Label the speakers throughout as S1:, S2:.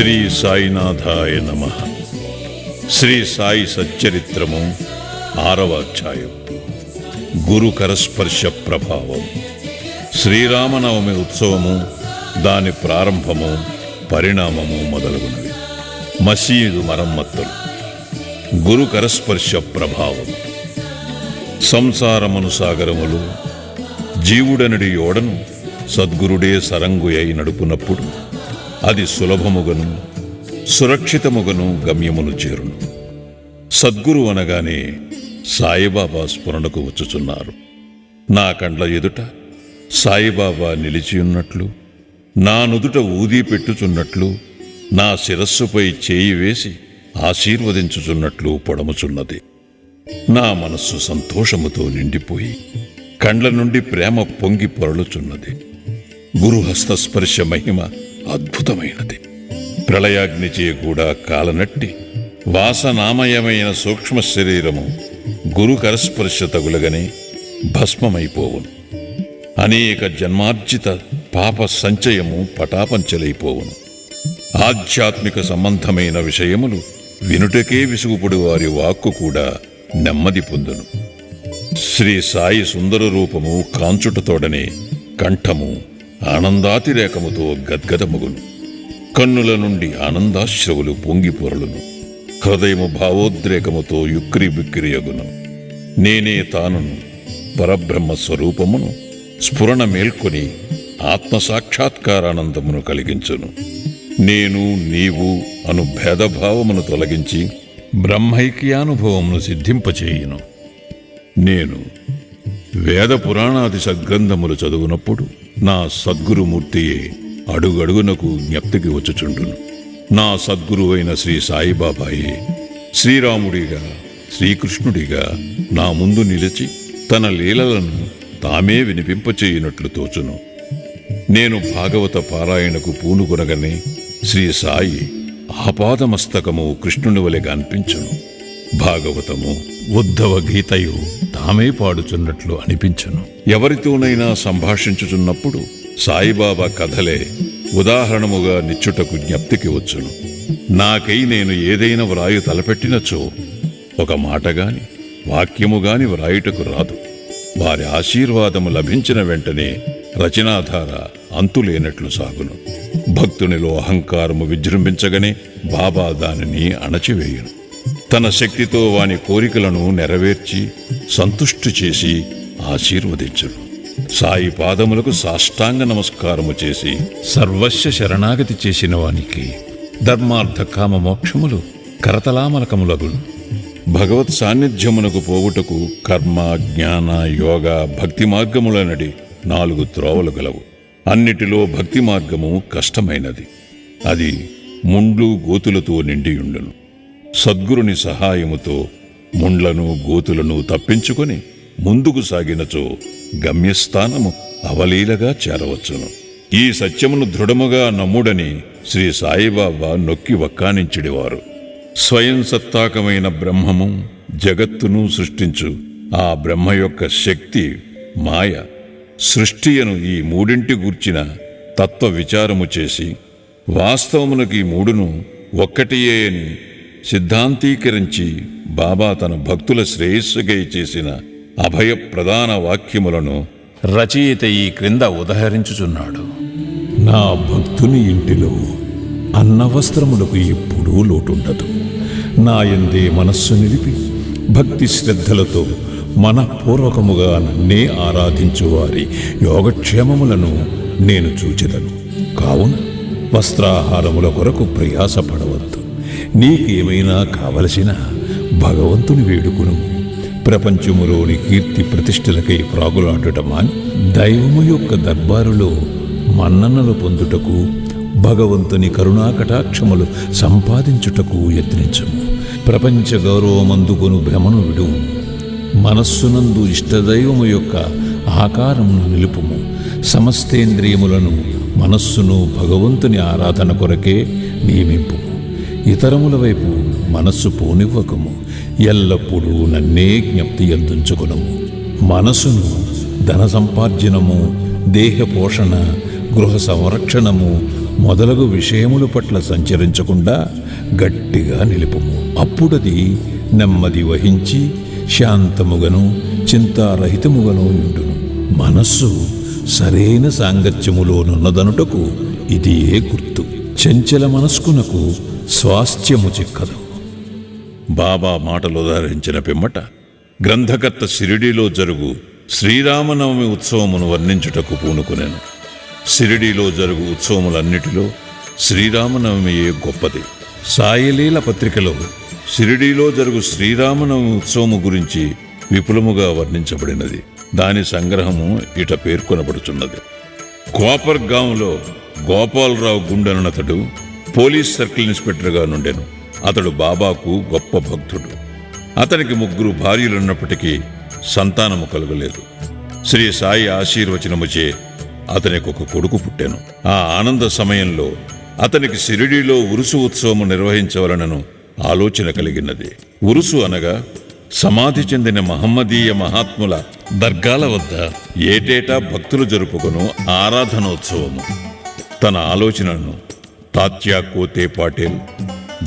S1: శ్రీ సాయినాథాయ నమః. శ్రీ సాయి సచ్చరిత్రము 6వ అధ్యాయం. గురు కరస్పర్శ ప్రభావం. శ్రీరామనవమి ఉత్సవము, దాని ప్రారంభము, పరిణామము మొదలగునవి. మసీదు మరమ్మత్తులు. గురు కరస్పర్శ ప్రభావం. సంసారమును సాగరములు జీవుడనడి ఓడను సద్గురుడే సరంగు అయి నడుపునప్పుడు అది సులభముగను సురక్షితముగను గమ్యమును చేరును. సద్గురు అనగానే సాయిబాబా స్ఫురణకు వచ్చుచున్నారు. నా కండ్ల ఎదుట సాయిబాబా నిలిచియున్నట్లు, నా నుదుట ఊదీ పెట్టుచున్నట్లు, నా శిరస్సుపై చేయి వేసి ఆశీర్వదించుచున్నట్లు పొడముచున్నది. నా మనస్సు సంతోషముతో నిండిపోయి కండ్ల నుండి ప్రేమ పొంగి పొరలుచున్నది. గురుహస్తస్పర్శ మహిమ అద్భుతమైనది. ప్రళయాగ్నిచే కూడా కాలనట్టి వాసనామయమైన సూక్ష్మ శరీరము గురు కరస్పర్శ తగులగనే భస్మమైపోవును. అనేక జన్మార్జిత పాప సంచయము పటాపంచలైపోవును. ఆధ్యాత్మిక సంబంధమైన విషయములు వినుటకే విసుగుపడు వారి వాక్కు కూడా నెమ్మది పొందును. శ్రీ సాయి సుందర రూపము కాంచుటతోడనే కంఠము ఆనందాతిరేకముతో గద్గదముగును. కన్నుల నుండి ఆనందాశ్రవులు పొంగి పొరలును. హృదయము భావోద్రేకముతో యుక్రి బిక్కిరియగును. నేనే తానును పరబ్రహ్మ స్వరూపమును స్ఫురణ మేల్కొని ఆత్మసాక్షాత్కారానందమును కలిగించును. నేను నీవు అను భేదభావమును తొలగించి బ్రహ్మైక్యానుభవమును సిద్ధింపచేయును. నేను వేద పురాణాది సద్గ్రంథములు చదువునప్పుడు నా సద్గురుమూర్తియే అడుగడుగునకు జ్ఞప్తికి వచ్చుచుండును. నా సద్గురువైన శ్రీ సాయిబాబాయే శ్రీరాముడిగా శ్రీకృష్ణుడిగా నా ముందు నిలిచి తన లీలలను తామే వినిపింపచేయునట్లు తోచును. నేను భాగవత పారాయణకు పూనుకొనగనే శ్రీ సాయి ఆపాదమస్తకము కృష్ణుని వలె అనిపించును. భాగవతము ఉద్ధవ గీతయు తామే పాడుచున్నట్లు అనిపించును. ఎవరితోనైనా సంభాషించుచున్నప్పుడు సాయిబాబా కథలే ఉదాహరణముగా నిచ్చుటకు జ్ఞప్తికి వచ్చును. నాకై నేను ఏదైనా వ్రాయు తలపెట్టినచో ఒక మాటగాని వాక్యముగాని వ్రాయుటకు రాదు. వారి ఆశీర్వాదము లభించిన వెంటనే రచనాధార అంతులేనట్లు సాగును. భక్తునిలో అహంకారము విజృంభించగానే బాబా దానిని అణచివేయును. తన శక్తితో వాని కోరికలను నెరవేర్చి సంతుష్టి చేసి ఆశీర్వదించును. సాయి పాదములకు సాష్టాంగ నమస్కారము చేసి సర్వస్వ శరణాగతి చేసిన వానికి ధర్మార్థ కామ మోక్షములు కరతలామలకములగును. భగవత్ సాన్నిధ్యమునకు పోవుటకు కర్మ, జ్ఞాన, యోగ, భక్తి మార్గములనడి 4 త్రోవలు గలవు. అన్నిటిలో భక్తి మార్గము కష్టమైనది. అది ముండ్లు గోతులతో నిండియుండును. సద్గురుని సహాయముతో ముండ్లను గోతులను తప్పించుకొని ముందుకు సాగినచో గమ్యస్థానము అవలీలగా చేరవచ్చును. ఈ సత్యమును దృఢముగా నమ్ముడని శ్రీ సాయిబాబా నొక్కి వక్కానించిడివారు. స్వయం సత్తాకమైన బ్రహ్మము జగత్తును సృష్టించు ఆ బ్రహ్మ యొక్క శక్తి మాయ సృష్టియను ఈ మూడింటి గూర్చిన తత్వ విచారము చేసి వాస్తవమునకు ఈ మూడును ఒక్కటియే అని సిద్ధాంతీకరించి బాబా తన భక్తుల శ్రేయస్సుకై చేసిన అభయ ప్రధాన వాక్యములను రచయిత ఈ క్రింద ఉదహరించుచున్నాడు. నా భక్తుని ఇంటిలో అన్నవస్త్రములకు ఎప్పుడూ లోటుండదు. నా యందే మనస్సు నిలిపి భక్తి శ్రద్ధలతో మనఃపూర్వకముగా నన్నే ఆరాధించువారి యోగక్షేమములను నేను చూచెదను. కావున వస్త్రాహారముల కొరకు ప్రయాసపడవద్దు. నీకేమైనా కావలసిన భగవంతుని వేడుకును. ప్రపంచములోని కీర్తి ప్రతిష్టలకై ప్రాగులాడటమాని దైవము యొక్క దర్బారులో మన్ననలు పొందుటకు, భగవంతుని కరుణాకటాక్షములు సంపాదించుటకు యత్నించము. ప్రపంచ గౌరవమందుకొను భ్రమను విడువు. మనస్సునందు ఇష్టదైవము యొక్క ఆకారమును నిలుపుము. సమస్తేంద్రియములను మనస్సును భగవంతుని ఆరాధన కొరకే నియమింపు. ఇతరముల వైపు మనస్సు పోనివ్వకము. ఎల్లప్పుడూ నన్నే జ్ఞప్తి యందుంచుకొనుము. మనసును ధన సంపార్జనము, దేహ పోషణ, గృహ సంరక్షణము మొదలగు విషయముల పట్ల సంచరించకుండా గట్టిగా నిలుపుము. అప్పుడది నెమ్మది వహించి శాంతముగను చింతారహితముగను ఉండును. మనస్సు సరైన సాంగత్యములోనున్నదనుటకు ఇది గుర్తు. చంచల మనస్కునకు స్వాస్థ్యము చిక్కదు. బాబా మాటలు ఉదాహరించిన పిమ్మట గ్రంథకర్త షిరిడీలో జరుగు శ్రీరామనవమి ఉత్సవమును వర్ణించుటకు పూనుకునేను. షిరిడీలో జరుగు ఉత్సవములన్నిటిలో శ్రీరామనవమియే గొప్పది. సాయిలీల పత్రికలో షిరిడీలో జరుగు శ్రీరామనవమి ఉత్సవము గురించి విపులముగా వర్ణించబడినది. దాని సంగ్రహము ఇట పేర్కొనబడుచున్నది. కోపర్గాంలో గోపాలరావు గుండెనతడు పోలీస్ సర్కిల్ ఇన్స్పెక్టర్గా నుండెను. అతడు బాబాకు గొప్ప భక్తుడు. అతనికి 3 భార్యలున్నప్పటికీ సంతానము కలుగలేదు. శ్రీ సాయి ఆశీర్వచనముచే అతనికి ఒక కొడుకు పుట్టెను. ఆ ఆనంద సమయంలో అతనికి షిరిడీలో ఉరుసు ఉత్సవము నిర్వహించవలనను ఆలోచన కలిగినది. ఉరుసు అనగా సమాధి చెందిన మహమ్మదీయ మహాత్ముల దర్గాల వద్ద ఏటేటా భక్తులు జరుపుకొను ఆరాధనోత్సవము. తన ఆలోచనను తాత్యా కోతే పాటిల్,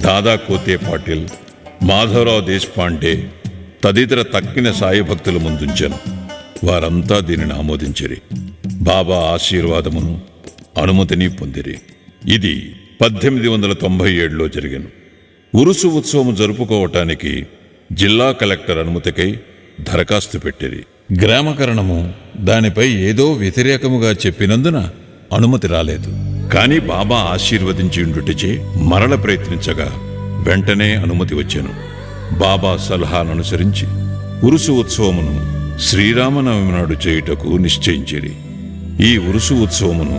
S1: దాదా కోతే పాటిల్, మాధవరావు దేశపాండే తదితర తక్కిన సాయి భక్తుల ముందుంచాను. వారంతా దీనిని ఆమోదించిరి. బాబా ఆశీర్వాదమును అనుమతిని పొందిరి. ఇది 1897లో జరిగెను. ఉరుసు ఉత్సవము జరుపుకోవటానికి జిల్లా కలెక్టర్ అనుమతికై దరఖాస్తు పెట్టిరి. గ్రామకరణము దానిపై ఏదో వ్యతిరేకముగా చెప్పినందున అనుమతి రాలేదు. కాని బాబా ఆశీర్వదించి ఉండుటచే మరల ప్రయత్నించగా వెంటనే అనుమతి వచ్చెను. బాబా సలహాననుసరించి ఉరుసు ఉత్సవమును శ్రీరామనవమి నాడు చేయుటకు నిశ్చయించిరి. ఈ ఉరుసు ఉత్సవమును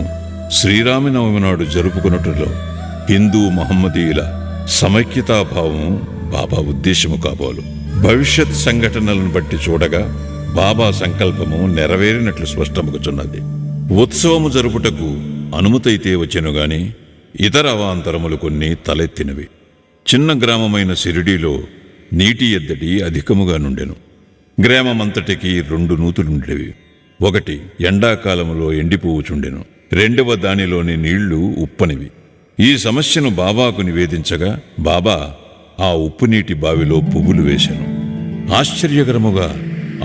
S1: శ్రీరామనవమి నాడు జరుపుకున్నట్టులో హిందూ మహమ్మదీయుల సమైక్యతాభావము బాబా ఉద్దేశము కాబోలు. భవిష్యత్ సంఘటనలను బట్టి చూడగా బాబా సంకల్పము నెరవేరినట్లు స్పష్టమగుచున్నది. ఉత్సవము జరుపుటకు అనుమతైతే వచ్చెను గాని ఇతర అవాంతరములు కొన్ని తలెత్తినవి. చిన్న గ్రామమైన షిరిడీలో నీటి ఎద్దడి అధికముగా నుండెను. గ్రామమంతటికి 2 నూతులుండేవి. ఒకటి ఎండాకాలములో ఎండిపోవుచుండెను. రెండవ దానిలోని నీళ్లు ఉప్పనివి. ఈ సమస్యను బాబాకు నివేదించగా బాబా ఆ ఉప్పు నీటి బావిలో పువ్వులు వేశాను. ఆశ్చర్యకరముగా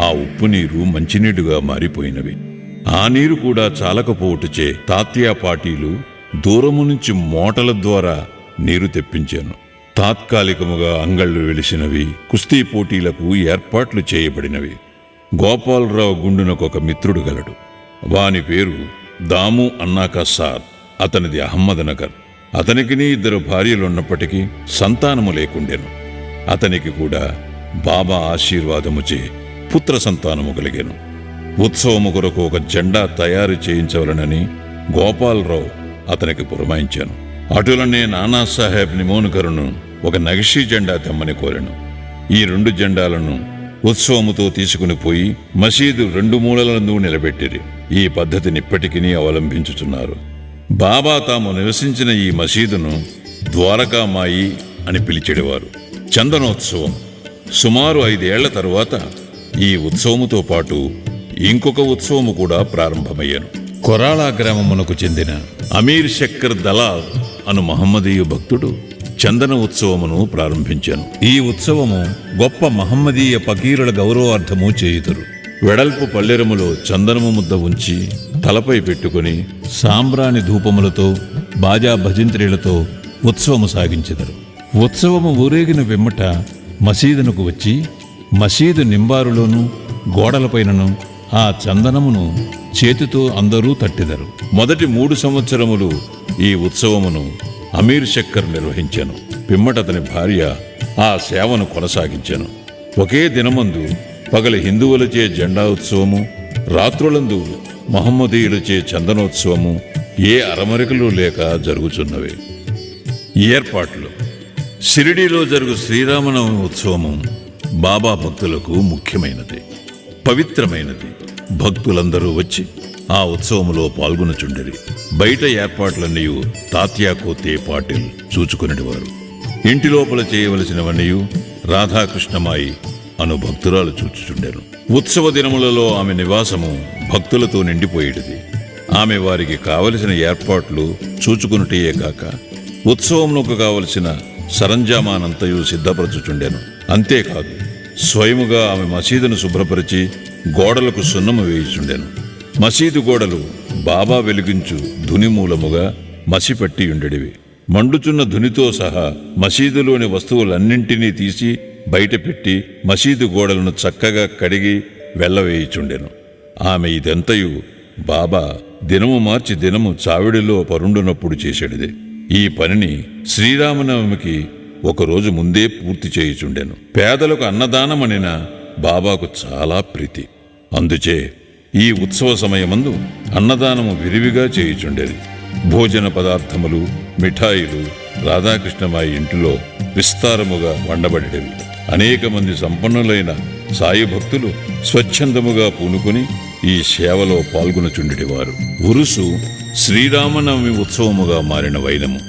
S1: ఆ ఉప్పు నీరు మంచినీడుగా మారిపోయినవి. ఆ నీరు కూడా చాలకపోవుటచే తాత్యా పాటీలు దూరము నుంచి మోటల ద్వారా నీరు తెప్పించాను. తాత్కాలికముగా అంగళ్ళు వెలిసినవి. కుస్తీ పోటీలకు ఏర్పాట్లు చేయబడినవి. గోపాలరావు గుండునకొక మిత్రుడు గలడు. వాని పేరు దాము అన్నాకా సార్. అతనిది అహ్మద్నగర్. అతనికిని 2 భార్యలున్నప్పటికీ సంతానము లేకుండెను. అతనికి కూడా బాబా ఆశీర్వాదముచే పుత్ర సంతానము కలిగెను. ఉత్సవము కొరకు ఒక జెండా తయారు చేయించవలనని గోపాలరావు అతనికి పురమాయించాను. అటులనే నానాసాహెబ్ నిమోన్కరును ఒక నగిషీ జెండా తెమ్మని కోరెను. ఈ 2 జెండాలను ఉత్సవముతో తీసుకుని పోయి మసీదు 2 మూలలందు నిలబెట్టిరి. ఈ పద్ధతిని ఇప్పటికీ అవలంబించుచున్నారు. బాబా తాము నివసించిన ఈ మసీదును ద్వారకామాయి అని పిలిచెడేవారు. చందనోత్సవం సుమారు 5 ఏళ్ల తరువాత ఈ ఉత్సవముతో పాటు ఇంకొక ఉత్సవము కూడా ప్రారంభమయ్యాను. కొరాళా గ్రామమునకు చెందిన అమీర్ శక్కర్ దలాల్ అను మహమ్మదీయ భక్తుడు చందన ఉత్సవమును ప్రారంభించాను. ఈ ఉత్సవము గొప్ప మహమ్మదీయ పకీరుల గౌరవార్థము చేయుదురు. వెడల్పు పల్లెరములో చందనము ముద్ద ఉంచి తలపై పెట్టుకుని సాంబ్రాణి ధూపములతో బాజా భజంత్రీలతో ఉత్సవము సాగించెదరు. ఉత్సవము ఊరేగిన వెమ్మట మసీదునకు వచ్చి మసీదు నింబారులోనూ గోడలపైనను ఆ చందనమును చేతితో అందరూ తట్టెదరు. మొదటి 3 సంవత్సరములు ఈ ఉత్సవమును అమీర్ శక్కర్ నిర్వహించాను. పిమ్మట అతని భార్య ఆ సేవను కొనసాగించాను. ఒకే దినమందు పగలు హిందువులచే జెండా ఉత్సవము, రాత్రులందు మహమ్మదీయులచే చందనోత్సవము ఏ అరమరికలు లేక జరుగుచున్నవి. ఏర్పాట్లు. షిరిడీలో జరుగు శ్రీరామనవమి ఉత్సవము బాబా భక్తులకు ముఖ్యమైనది, పవిత్రమైనది. భక్తులందరూ వచ్చి ఆ ఉత్సవములో పాల్గొనచుండిరి. బయట ఏర్పాట్లన్నీ తాత్యా కోతే పాటిల్ చూచుకునేవారు. ఇంటి లోపల చేయవలసినవన్నీ రాధాకృష్ణమాయి అను భక్తురాలు చూచుచుండెను. ఉత్సవ దినములలో ఆమె నివాసము భక్తులతో నిండిపోయేటిది. ఆమె వారికి కావలసిన ఏర్పాట్లు చూచుకునుటయే కాక ఉత్సవమునకు కావలసిన సరంజామానంతయు సిద్ధపరచుచుండెను. అంతేకాదు స్వయముగా ఆమె మసీదును శుభ్రపరిచి గోడలకు సున్నము వేయుచుండెను. మసీదు గోడలు బాబా వెలిగించు ధుని మూలముగా మసిపట్టి ఉండేవి. మండుచున్న ధునితో సహా మసీదులోని వస్తువులన్నింటినీ తీసి బయటపెట్టి మసీదు గోడలను చక్కగా కడిగి వెళ్ళవేయుచుండెను. ఆమె ఇదంతయు బాబా దినము మార్చి దినము చావిడిలో పరుండునప్పుడు చేసేటిది. ఈ పనిని శ్రీరామనవమికి ఒకరోజు ముందే పూర్తి చేయుచుండెను. పేదలకు అన్నదానమనిన బాబాకు చాలా ప్రీతి. అందుచే ఈ ఉత్సవ సమయమందు అన్నదానము విరివిగా చేయుచుండేది. భోజన పదార్థములు, మిఠాయిలు రాధాకృష్ణమాయి ఇంటిలో విస్తారముగా వండబడేవి. అనేక మంది సంపన్నులైన సాయి భక్తులు స్వచ్ఛందముగా పూనుకొని ఈ సేవలో పాల్గొనుచుండేవారు. ఉరుసు శ్రీరామనవమి ఉత్సవముగా మారిన వైనము.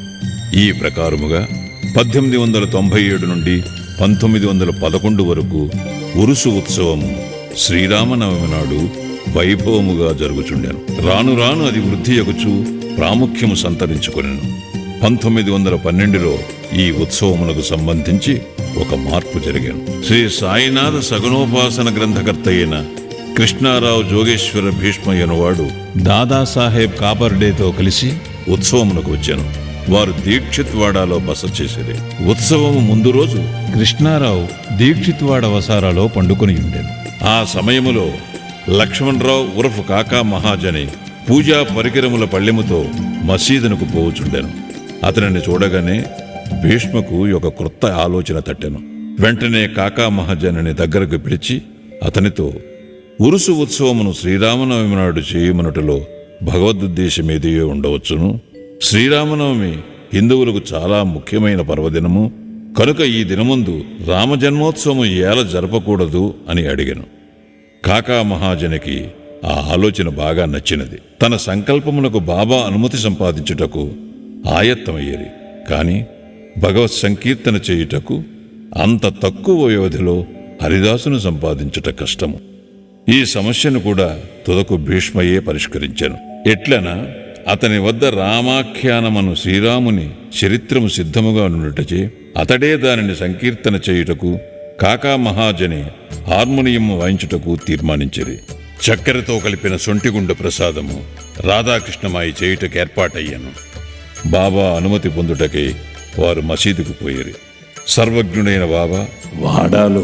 S1: ఈ ప్రకారముగా 1897 నుండి 1911 వరకు ఉరుసు ఉత్సవము శ్రీరామనవమి నాడు వైభవముగా జరుగుచుండెను. రాను రాను అది వృద్ధి యొగుచు ప్రాముఖ్యము సంతరించుకొనెను. 1912లో ఈ ఉత్సవమునకు సంబంధించి ఒక మార్పు జరిగాను. శ్రీ సాయినాథ సగుణోపాసన గ్రంథకర్త అయిన కృష్ణారావు జోగేశ్వర భీష్మయ్యనువాడు దాదాసాహెబ్ కాపర్డేతో కలిసి ఉత్సవమునకు వచ్చాను. వారు దీక్షిత్వాడాలో బస చేసేది. ఉత్సవము ముందు రోజు కృష్ణారావు దీక్షిత్వాడ వసారాలో పండుకొని ఉండెను. ఆ సమయములో లక్ష్మణరావు ఉరఫ్ కాకా మహాజని పూజా పరికరముల పళ్ళెముతో మసీదునకు పోవుచుండెను. అతనిని చూడగానే భీష్మకు ఒక క్రొత్త ఆలోచన తట్టెను. వెంటనే కాకా మహాజనిని దగ్గరకు పిలిచి అతనితో ఉరుసు ఉత్సవమును శ్రీరామనవమి నాడు చేయమనుటలో భగవదుద్దేశమేదియో ఉండవచ్చును. శ్రీరామనవమి హిందువులకు చాలా ముఖ్యమైన పర్వదినము కనుక ఈ దినముందు రామజన్మోత్సవము ఏల జరపకూడదు అని అడిగాను. కాకా మహాజనికి ఆ ఆలోచన బాగా నచ్చినది. తన సంకల్పమునకు బాబా అనుమతి సంపాదించుటకు ఆయత్తమయ్యేది. కాని భగవత్ సంకీర్తన చేయుటకు అంత తక్కువ వ్యవధిలో హరిదాసును సంపాదించుట కష్టము. ఈ సమస్యను కూడా తుదకు భీష్మయే పరిష్కరించాను. ఎట్లనా అతని వద్ద రామాఖ్యానమను శ్రీరాముని చరిత్రము సిద్ధముగా నుండుటచే అతడే దానిని సంకీర్తన చేయుటకు కాకా మహాజని హార్మోనియం వాయించుటకు తీర్మానించిరి. చక్కెరతో కలిపిన సొంటిగుండ ప్రసాదము రాధాకృష్ణమాయి చేయుటకు ఏర్పాటయ్యాను. బాబా అనుమతి పొందుటకై వారు మసీదుకు పోయిరి. సర్వజ్ఞుడైన బాబా
S2: వాడాలో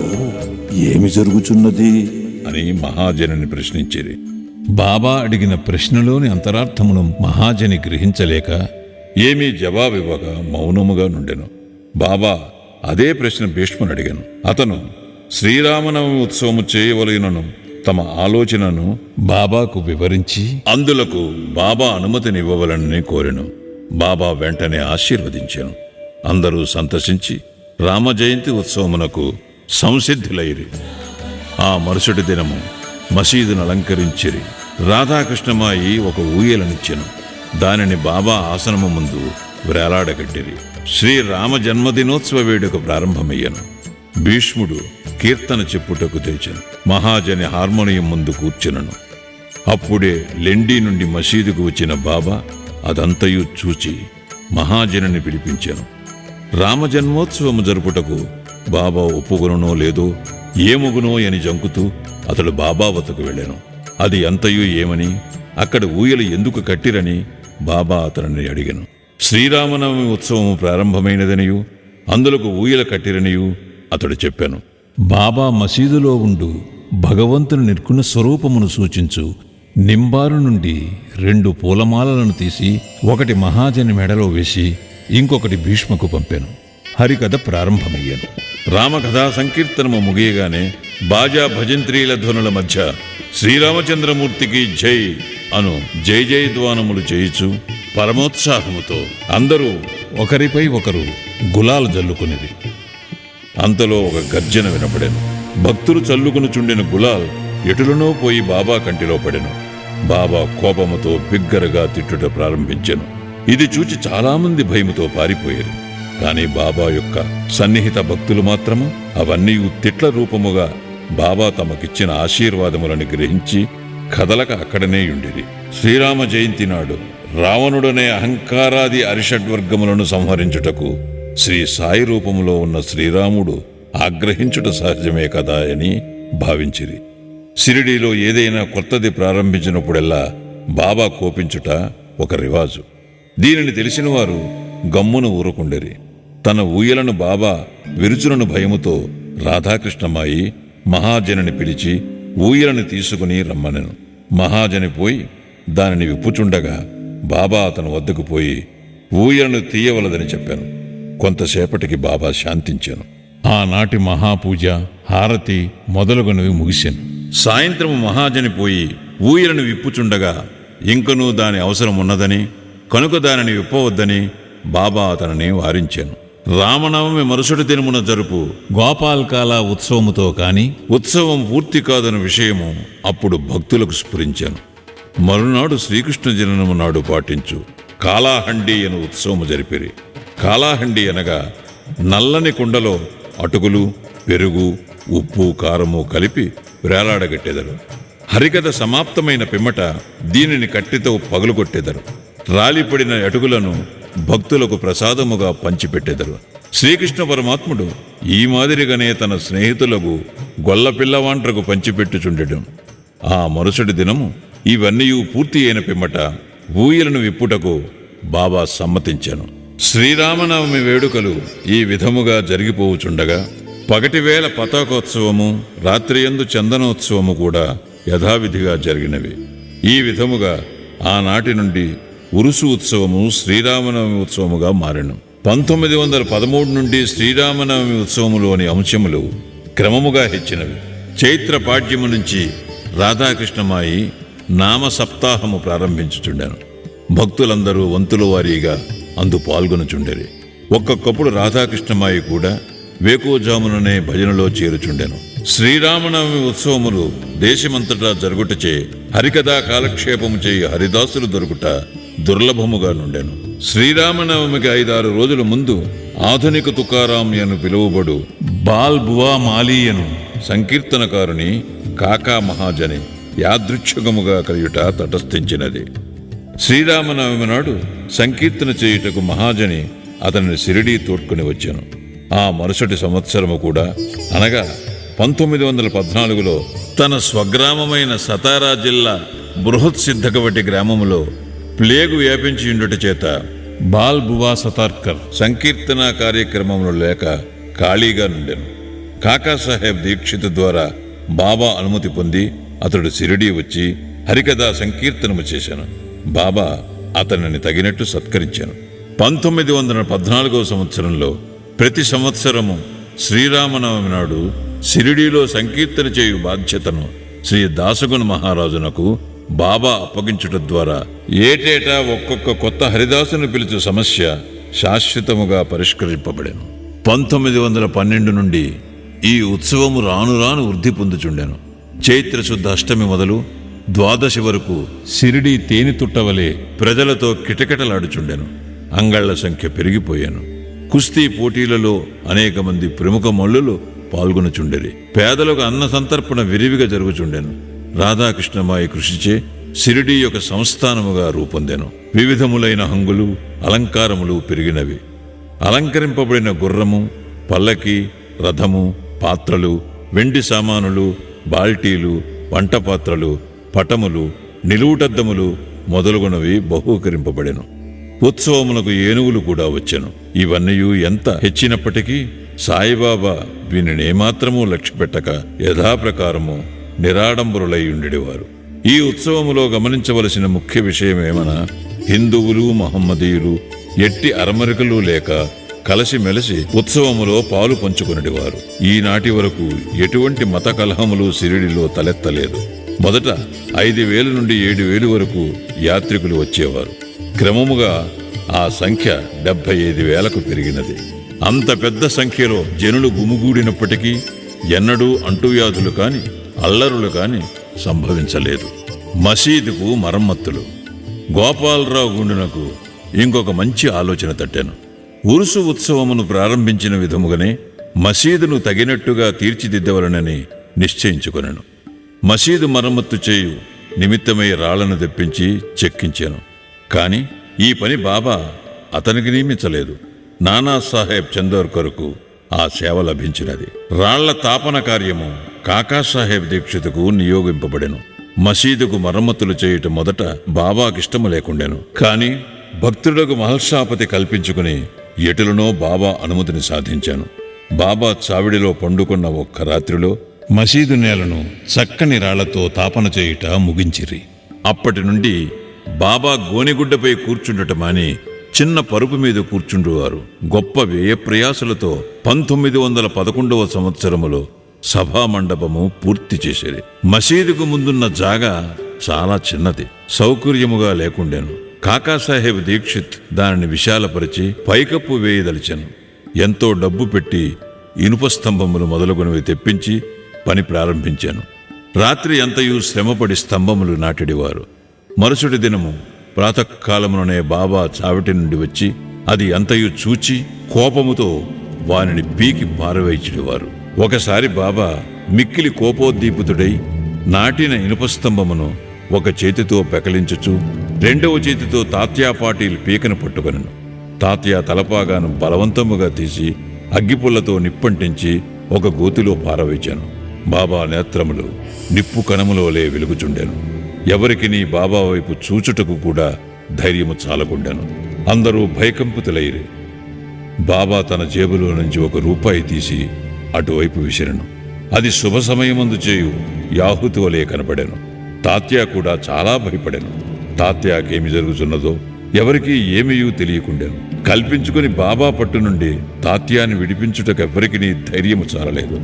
S2: ఏమి జరుగుచున్నది
S1: అని మహాజనిని ప్రశ్నించిరి. బాబా అడిగిన ప్రశ్నలోని అంతరార్థమును మహాజని గ్రహించలేక ఏమీ జవాబివ్వక మౌనముగా నుండెను. బాబా అదే ప్రశ్న భీష్ముని అడిగాను. అతను శ్రీరామనవమి ఉత్సవము చేయవలెనను తమ ఆలోచనను బాబాకు వివరించి అందులకు బాబా అనుమతినివ్వవలనని కోరెను. బాబా వెంటనే ఆశీర్వదించాను. అందరూ సంతసించి రామజయంతి ఉత్సవమునకు సంసిద్ధులైరి. ఆ మరుసటి దినము మసీదును అలంకరించిరి. రాధాకృష్ణమాయి ఒక ఊయలనిచ్చెను. దానిని బాబా ఆసనము ముందు వ్రేలాడగట్టిరి. శ్రీరామ జన్మదినోత్సవ వేడుక ప్రారంభమయ్యను. భీష్ముడు కీర్తన చెప్పుటకు తెచ్చెను. మహాజని హార్మోనియం ముందు కూర్చునను. అప్పుడే లెండి నుండి మసీదుకు వచ్చిన బాబా అదంతయు చూచి మహాజనిని పిలిపించాను. రామజన్మోత్సవము జరుపుటకు బాబా ఒప్పుకొనునో లేదో ఏమొగునో అని జంకుతూ అతడు బాబా వద్దకు వెళ్ళాను. అది అంతయు ఏమని అక్కడ ఊయలు ఎందుకు కట్టిరని బాబా అతనిని అడిగాను. శ్రీరామనవమి ఉత్సవము ప్రారంభమైనదనియు అందులకు ఊయల కట్టిరనియు అతడు చెప్పాను. బాబా మసీదులో ఉండు భగవంతుని నిర్గుణ స్వరూపమును సూచించు నింబారు నుండి 2 పూలమాలలను తీసి ఒకటి మహాజని మెడలో వేసి ఇంకొకటి భీష్మకు పంపాను. హరికథ ప్రారంభమయ్యాను. రామకథా సంకీర్తనము ముగియగానే బాజా భజంత్రీల ధ్వనుల మధ్య శ్రీరామచంద్రమూర్తికి జై అను జై జయధ్వానములు చేయుచు పరమోత్సాహముతో అందరూ ఒకరిపై ఒకరు గులాలు జల్లుకునిది. అంతలో ఒక గర్జన వినపడెను. భక్తులు చల్లుకుని చుండిన గులాల్ ఎటులనో పోయి బాబా కంటిలో పడెను. బాబా కోపముతో బిగ్గరగా తిట్టుట ప్రారంభించెను. ఇది చూచి చాలామంది భయముతో పారిపోయారు. కాని బాబా యొక్క సన్నిహిత భక్తులు మాత్రము అవన్నీ తిట్ల రూపముగా బాబా తమకిచ్చిన ఆశీర్వాదములను గ్రహించి కదలక అక్కడనే యుండిరి. శ్రీరామ జయంతి నాడు రావణుడనే అహంకారాది అరిషడ్వర్గములను సంహరించుటకు శ్రీ సాయి రూపములో ఉన్న శ్రీరాముడు ఆగ్రహించుట సహజమే కదా అని భావించిరి. షిరిడీలో ఏదైనా కొత్తది ప్రారంభించినప్పుడెల్లా బాబా కోపించుట ఒక రివాజు. దీనిని తెలిసిన వారు గమ్మును ఊరుకుండేరి. తన ఊయలను బాబా విరుచునను భయముతో రాధాకృష్ణమాయి మహాజనిని పిలిచి ఊయలను తీసుకుని రమ్మనెను. మహాజని పోయి దానిని విప్పుచుండగా బాబా అతను వద్దకు పోయి ఊయలను తీయవలదని చెప్పాను. కొంతసేపటికి బాబా శాంతించాను. ఆనాటి మహాపూజ, హారతి మొదలుగునవి ముగిశాను. సాయంత్రం మహాజని పోయి ఊయలను విప్పుచుండగా ఇంకనూ దాని అవసరం ఉన్నదని, కనుక దానిని విప్పవద్దని బాబా అతనిని వారించాను. రామనవమి మరుసటి దినమున జరుపు గోపాల్కాల ఉత్సవముతో కాని ఉత్సవం పూర్తి కాదన్న విషయము అప్పుడు భక్తులకు స్ఫురించాను. మరునాడు శ్రీకృష్ణ జననము నాడు పాటించు కాలాహండి అను ఉత్సవము జరిపిరి. కాలాహండి అనగా నల్లని కుండలో అటుకులు, పెరుగు, ఉప్పు, కారము కలిపి వేలాడగట్టెదరు. హరికథ సమాప్తమైన పిమ్మట దీనిని కట్టితో పగులుకొట్టెదరు. రాలిపడిన అటుకులను భక్తులకు ప్రసాదముగా పంచిపెట్టెదరు. శ్రీకృష్ణ పరమాత్ముడు ఈ మాదిరిగానే తన స్నేహితులకు గొల్లపిల్లవాంట్రకు పంచిపెట్టుచుండెను. ఆ మరుసటి దినము ఇవన్నీ పూర్తి అయిన పిమ్మట ఊయలను విప్పుటకు బాబా సమ్మతించాను. శ్రీరామనవమి వేడుకలు ఈ విధముగా జరిగిపోవుచుండగా పగటివేళ పతాకోత్సవము, రాత్రియందు చందనోత్సవము కూడా యథావిధిగా జరిగినవి. ఈ విధముగా ఆనాటి నుండి ఉరుసు ఉత్సవము శ్రీరామనవమి ఉత్సవముగా మారెను. 1913 నుండి శ్రీరామనవమి ఉత్సవములోని అంశములు క్రమముగా హెచ్చినవి. చైత్ర పాడ్యము నుంచి రాధాకృష్ణమాయి నామ సప్తాహము ప్రారంభించుచుండెను. భక్తులందరూ వంతుల వారీగా అందు పాల్గొనుచుండెరి. ఒక్కొక్కప్పుడు రాధాకృష్ణమాయి కూడా వేకోజాముననే భజనలో చేరుచుండెను. శ్రీరామనవమి ఉత్సవములు దేశమంతటా జరుగుటచే హరికథా కాలక్షేపము చేయి హరిదాసులు దొరుకుట దుర్లభముగా నుండెను. శ్రీరామనవమికి 5-6 రోజుల ముందు ఆధునిక తుకారాం అని పిలువబడు బాల్ బువా మాలీయను సంకీర్తనకారుని కాకా మహాజని యాదృచ్ఛికముగా కలియుట తటస్థించినది. శ్రీరామనవమి నాడు సంకీర్తన చేయుటకు మహాజని అతనిని షిరిడీ తోడ్కొని వచ్చాను. ఆ మరుసటి సంవత్సరము కూడా అనగా 1914లో తన స్వగ్రామమైన సతారా జిల్లా బృహత్ సిద్ధకవటి గ్రామములో ప్లేగు వ్యాపించి ఉండుట చేత బాల్ బువా సతార్కర్ సంకీర్తన కార్యక్రమంలో లేక ఖాళీగా నుండెను. కాకాసాహెబ్ దీక్షిత్ ద్వారా బాబా అనుమతి పొంది అతడు షిరిడీ వచ్చి హరికథా సంకీర్తనము చేశాను. బాబా అతనిని తగినట్టు సత్కరించాను. 1914వ సంవత్సరంలో ప్రతి సంవత్సరము శ్రీరామనవమి నాడు షిరిడీలో సంకీర్తన చేయు బాధ్యతను శ్రీ దాసగుణ మహారాజునకు బాబా అప్పగించుట ద్వారా ఏటేటా ఒక్కొక్క కొత్త హరిదాసును పిలుచు సమస్య శాశ్వతముగా పరిష్కరింపబడెను. 1912 నుండి ఈ ఉత్సవము రాను రాను వృద్ధి పొందుచుండెను. చైత్రశుద్ధ అష్టమి మొదలు ద్వాదశి వరకు షిరిడీ తేనె తుట్టవలే ప్రజలతో కిటకిటలాడుచుండెను. అంగళ్ల సంఖ్య పెరిగిపోయాను. కుస్తీ పోటీలలో అనేక మంది ప్రముఖ మల్లులు పాల్గొనుచుండెరి. పేదలకు అన్న సంతర్పణ విరివిగా జరుగుచుండెను. రాధాకృష్ణమాయి కృషిచే షిరిడీ యొక్క సంస్థానముగా రూపొందెను. వివిధములైన హంగులు, అలంకారములు పెరిగినవి. అలంకరింపబడిన గుర్రము, పల్లకి, రథము, పాత్రలు, వెండి సామానులు, బాల్టీలు, వంటపాత్రలు, పటములు, నిలువుటద్దములు మొదలుగునవి బహూకరింపబడెను. ఉత్సవములకు ఏనుగులు కూడా వచ్చెను. ఇవన్నీ ఎంత హెచ్చినప్పటికీ సాయిబాబా వీనిని ఏమాత్రమూ లక్ష్యపెట్టక యథాప్రకారము నిరాడంబరులై ఉండేవారు. ఈ ఉత్సవములో గమనించవలసిన ముఖ్య విషయమేమనా హిందువులు, మహమ్మదీయులు ఎట్టి అరమరికలు లేక కలిసిమెలిసి ఉత్సవములో పాలు పంచుకునేవారు. ఈనాటి వరకు ఎటువంటి మత కలహములు షిరిడీలో తలెత్తలేదు. మొదట 5,000 నుండి 7,000 వరకు యాత్రికులు వచ్చేవారు. క్రమముగా ఆ సంఖ్య 75,000కు పెరిగినది. అంత పెద్ద సంఖ్యలో జనులు గుమిగూడినప్పటికీ ఎన్నడూ అంటువ్యాధులు కాని అల్లరులు కాని సంభవించలేదు. మసీదుకు మరమ్మతులు. గోపాలరావు గుండునకు ఇంకొక మంచి ఆలోచన తట్టాను. ఉరుసు ఉత్సవమును ప్రారంభించిన విధముగానే మసీదును తగినట్టుగా తీర్చిదిద్దవలనని నిశ్చయించుకొనెను. మసీదు మరమ్మత్తు చేయు నిమిత్తమై రాళ్లను తెప్పించి చెక్కించాను. కాని ఈ పని బాబా అతనికి నియమించలేదు. నానాసాహెబ్ చందోర్కర్కు ఆ సేవ లభించినది. రాళ్ల తాపన కార్యము కాకాసాహెబ్ దీక్షితుకు నియోగింపబడెను. మసీదుకు మరమ్మతులు చేయటం మొదట బాబాకిష్టము లేకుండెను. కాని భక్తులకు మహల్షాపతి కల్పించుకుని ఎటులనో బాబా అనుమతిని సాధించాను. బాబా చావిడిలో పండుకున్న ఒక్క రాత్రిలో మసీదు నేలను చక్కని రాళ్లతో తాపన చేయుట ముగించిరి. అప్పటి నుండి బాబా గోనెగుడ్డపై కూర్చుండటమాని చిన్న పరుపు మీద కూర్చుండువారు. గొప్ప వ్యయప్రయాసలతో 1911వ సంవత్సరములో సభామండపము పూర్తి చేసేది. మసీదుకు ముందున్న జాగా చాలా చిన్నది, సౌకర్యముగా లేకుండెను. కాకాసాహెబ్ దీక్షిత్ దానిని విశాలపరిచి పైకప్పు వేయదలిచెను. ఎంతో డబ్బు పెట్టి ఇనుప స్తంభములు మొదలుగునవి తెప్పించి పని ప్రారంభించాను. రాత్రి అంతయు శ్రమపడి స్తంభములు నాటిడివారు. మరుసటి దినము ప్రాతకాలముననే బాబా చావిటి నుండి వచ్చి అది అంతయు చూచి కోపముతో వానిని పీకి పారవేయించిడివారు. ఒకసారి బాబా మిక్కిలి కోపోద్దీపితుడై నాటిన ఇనుపస్తంభమును ఒక చేతితో పెకలించుచు రెండవ చేతితో తాత్యా పాటీల్ పీకను పట్టుకొనెను. తాత్యా తలపాగాను బలవంతముగా తీసి అగ్గిపుల్లతో నిప్పంటించి ఒక గోతిలో పారవేచాను. బాబా నేత్రములు నిప్పు కణములోలే వెలుగుచుండెను. ఎవరికి నీ బాబా వైపు చూచుటకు కూడా ధైర్యము చాలకుండెను. అందరూ భయకంపితులైరి. బాబా తన జేబులో నుంచి ₹1 తీసి అటువైపు విసిరెను. అది శుభ సమయమందు చేయు యాహుతి వలె కనబడెను. తాత్యా కూడా చాలా భయపడెను. తాత్యాకేమి జరుగుతున్నదో ఎవరికీ ఏమీయూ తెలియకుండెను. కల్పించుకుని బాబా పట్టు నుండి తాత్యాన్ని విడిపించుటకెవ్వరికి ధైర్యము చాలలేదు.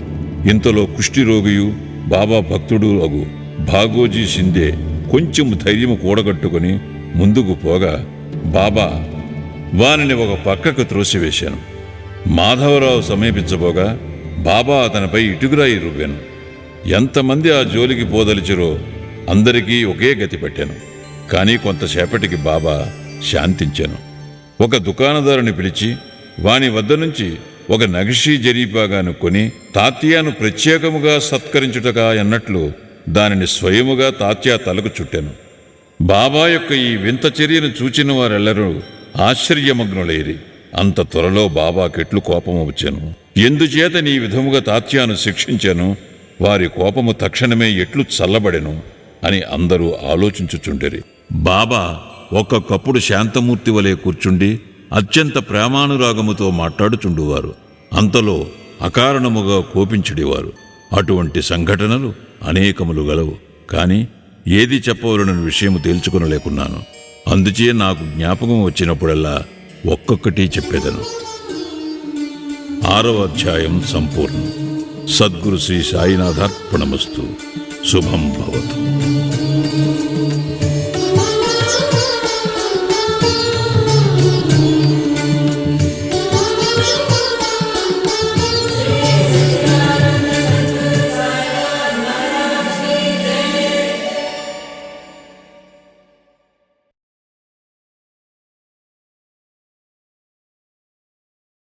S1: ఇంతలో కుష్ఠిరోగియు బాబా భక్తుడు అగు భాగోజీ షిందే కొంచెం ధైర్యము కూడగట్టుకుని ముందుకు పోగా బాబా వానిని ఒక పక్కకు త్రోసివేశాను. మాధవరావు సమీపించబోగా బాబా అతనిపై ఇటుకురాయి రువ్వాను. ఎంతమంది ఆ జోలికి పోదలిచిరో అందరికీ ఒకే గతి పట్టాను. కానీ కొంతసేపటికి బాబా శాంతించాను. ఒక దుకాణదారుని పిలిచి వాని వద్ద నుంచి ఒక నగిషీ జరీపాగాను కొని తాత్యాను ప్రత్యేకముగా సత్కరించుటగా అన్నట్లు దానిని స్వయముగా తాత్యా తలకు చుట్టాను. బాబా యొక్క ఈ వింత చర్యను చూచిన వారెల్లరూ ఆశ్చర్యమగ్నులైరి. అంత త్వరలో బాబాకెట్లు కోపము వచ్చాను. ఎందుచేత నీ విధముగా తాత్యాను శిక్షించాను, వారి కోపము తక్షణమే ఎట్లు చల్లబడెను అని అందరూ ఆలోచించుచుండిరి. బాబా ఒక్కొక్కప్పుడు శాంతమూర్తి వలె కూర్చుండి అత్యంత ప్రేమానురాగముతో మాట్లాడుచుండువారు. అంతలో అకారణముగా కోపించుడివారు. అటువంటి సంఘటనలు అనేకములు గలవు. కాని ఏది చెప్పవలనని విషయము తేల్చుకొనలేకున్నాను. అందుచే నాకు జ్ఞాపకం వచ్చినప్పుడల్లా ఒక్కొక్కటి చెప్పేదను. 6వ అధ్యాయం సంపూర్ణం. సద్గురు శ్రీ సాయినాథార్పణమస్తు. శుభం భవతు.